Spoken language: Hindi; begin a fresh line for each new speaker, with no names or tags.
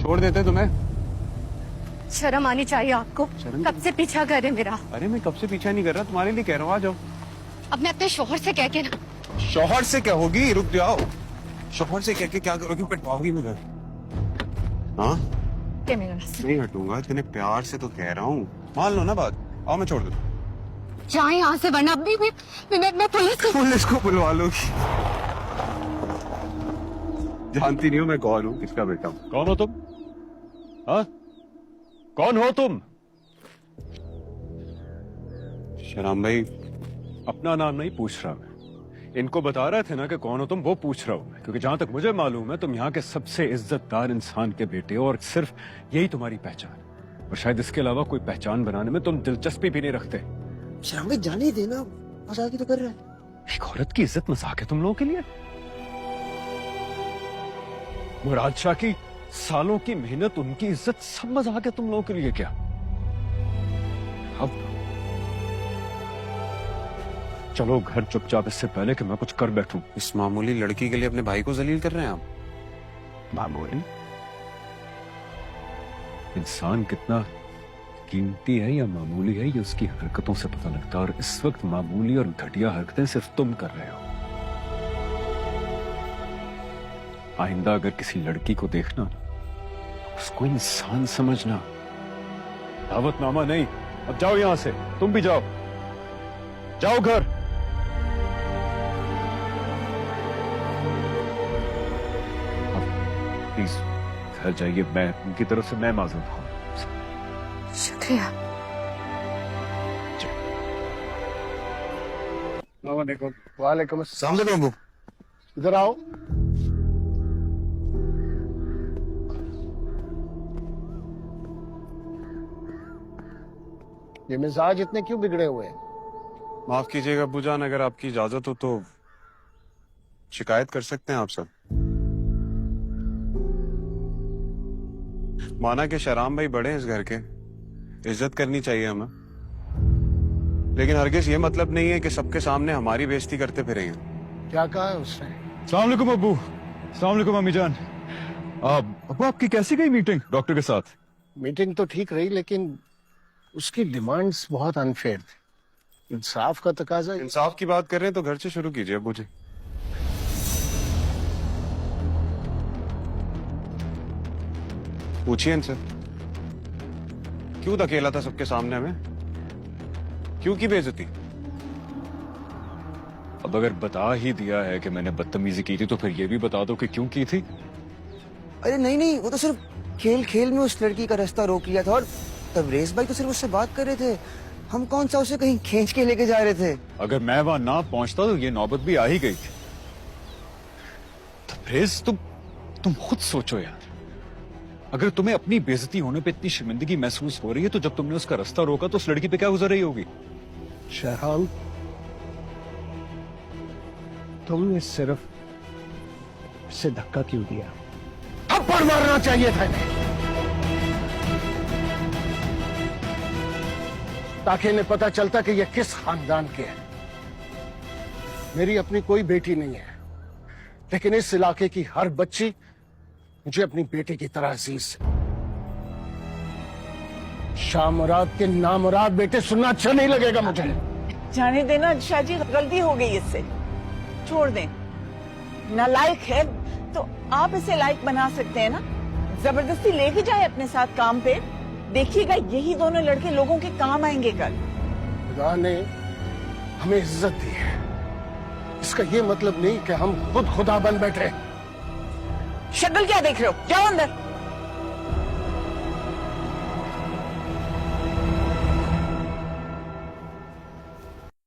छोड़ देते तुम्हें।
शर्म आनी चाहिए आपको। कब से पीछा कर रहे मेरा?
अरे मैं कब से पीछा नहीं कर रहा, तुम्हारे लिए कह रहा हूँ, आ जाओ।
अब मैं अपने शोहर से कह के ना।
शौहर से क्या होगी, रुक जाओ। शौहर से कह के क्या करोगी, पिटवाओगी मुझे? हाँ
क्या मेरा रास्ता?
नहीं हटूंगा, इतने प्यार से तो कह रहा हूँ, मान लो ना बात। आओ मैं छोड़ दूँ।
जाए यहाँ से, वरना अभी मैं
पुलिस को बुलवा लोगी। जानती नहीं हो मैं कौन हूँ, किसका बेटा हूँ।
कौन हो तुम? हाँ, कौन हो तुम?
शराम भाई,
अपना नाम नहीं पूछ रहा मैं, इनको बता रहे थे ना कि कौन हो तुम, वो पूछ रहा हूं मैं। क्योंकि जहां तक मुझे मालूम है तुम यहाँ के सबसे इज्जतदार इंसान के बेटे हो और सिर्फ यही तुम्हारी पहचान, और शायद इसके अलावा कोई पहचान बनाने में तुम दिलचस्पी भी नहीं रखते।
शर्म भाई जाने देना, मजाक ही तो कर रहा है।
एक औरत की इज्जत मजाक है तुम लोगों के लिए? मुराद शाह की सालों की मेहनत, उनकी इज्जत सब मजाक है तुम लोगों के लिए क्या? अब चलो घर चुपचाप, इससे पहले कि मैं कुछ कर बैठूं।
इस मामूली लड़की के लिए अपने भाई को जलील कर रहे हैं आप?
मामूली? इंसान कितना कीमती है या मामूली है ये उसकी हरकतों से पता लगता है, और इस वक्त मामूली और घटिया हरकतें सिर्फ तुम कर रहे हो। आइंदा अगर किसी लड़की को देखना तो उसको इंसान समझना, दावतनामा नहीं। अब जाओ यहां से, तुम भी जाओ, जाओ घर। प्लीज घर जाइए, मैं उनकी तरफ से मैं माजूर हूं।
शुक्रिया।
वालेकुम अस्सलाम बाबू, इधर आओ। ये मिजाज इतने क्यों बिगड़े हुए हैं?
माफ कीजिएगा अब्बू जान, अगर आपकी इजाजत हो तो शिकायत कर सकते हैं आप सब। माना कि शराम भाई बड़े हैं इस घर के, इज्जत करनी चाहिए हमें, लेकिन हरगिज ये मतलब नहीं है कि सबके सामने हमारी बेइज्जती करते फिरेंगे।
क्या कहा है उसने?
अस्सलाम वालेकुम अब्बू। अस्सलाम वालेकुम अम्मी जान। अब्बू आपकी कैसी गई मीटिंग डॉक्टर के साथ?
मीटिंग तो ठीक रही, लेकिन उसकी डिमांड्स बहुत अनफेयर थी। इंसाफ का तकाजा।
इंसाफ की बात कर रहे हैं तो घर से शुरू कीजिए अब्बू जी। पूछिए इनसे, क्यों धकेला था सबके सामने हमें, क्यों की बेइज्जती?
अब अगर बता ही दिया है कि मैंने बदतमीजी की थी तो फिर ये भी बता दो कि क्यों की थी।
अरे नहीं नहीं, वो तो सिर्फ खेल खेल में उस लड़की का रास्ता रोक लिया था, और तबरेज भाई तो सिर्फ उससे बात कर रहे थे। हम कौन सा उसे कहीं खींच के लेके जा रहे थे।
अगर मैं वहां ना पहुंचता तो ये नौबत भी आ ही गई थी। तबरेज तुम खुद सोचो यार, अगर तुम्हें अपनी बेइज्जती होने पे इतनी शर्मिंदगी महसूस हो रही है तो जब तुमने उसका रास्ता रोका तो उस लड़की पे क्या गुजर रही होगी?
शहराम, तुमने सिर्फ इसे धक्का क्यों दिया? थप्पड़ मारना चाहिए था इन्हें, ताकि इन्हें पता चलता कि ये किस खानदान के हैं। मेरी अपनी कोई बेटी नहीं है, लेकिन इस इलाके की हर बच्ची मुझे अपनी बेटी की तरह अजीज है। शाह मुराद के नामुराद बेटे सुनना अच्छा नहीं लगेगा मुझे।
जाने देना शाह जी, गलती हो गई इससे, छोड़ दें। नालायक है तो आप इसे लायक बना सकते हैं ना। जबरदस्ती लेके जाए अपने साथ काम पे, देखिएगा यही दोनों लड़के लोगों के काम आएंगे कल।
खुदा ने हमें इज्जत दी है, इसका ये मतलब नहीं कि हम खुद खुदा बन बैठे।
शक्ल क्या देख रहे हो? जाओ अंदर।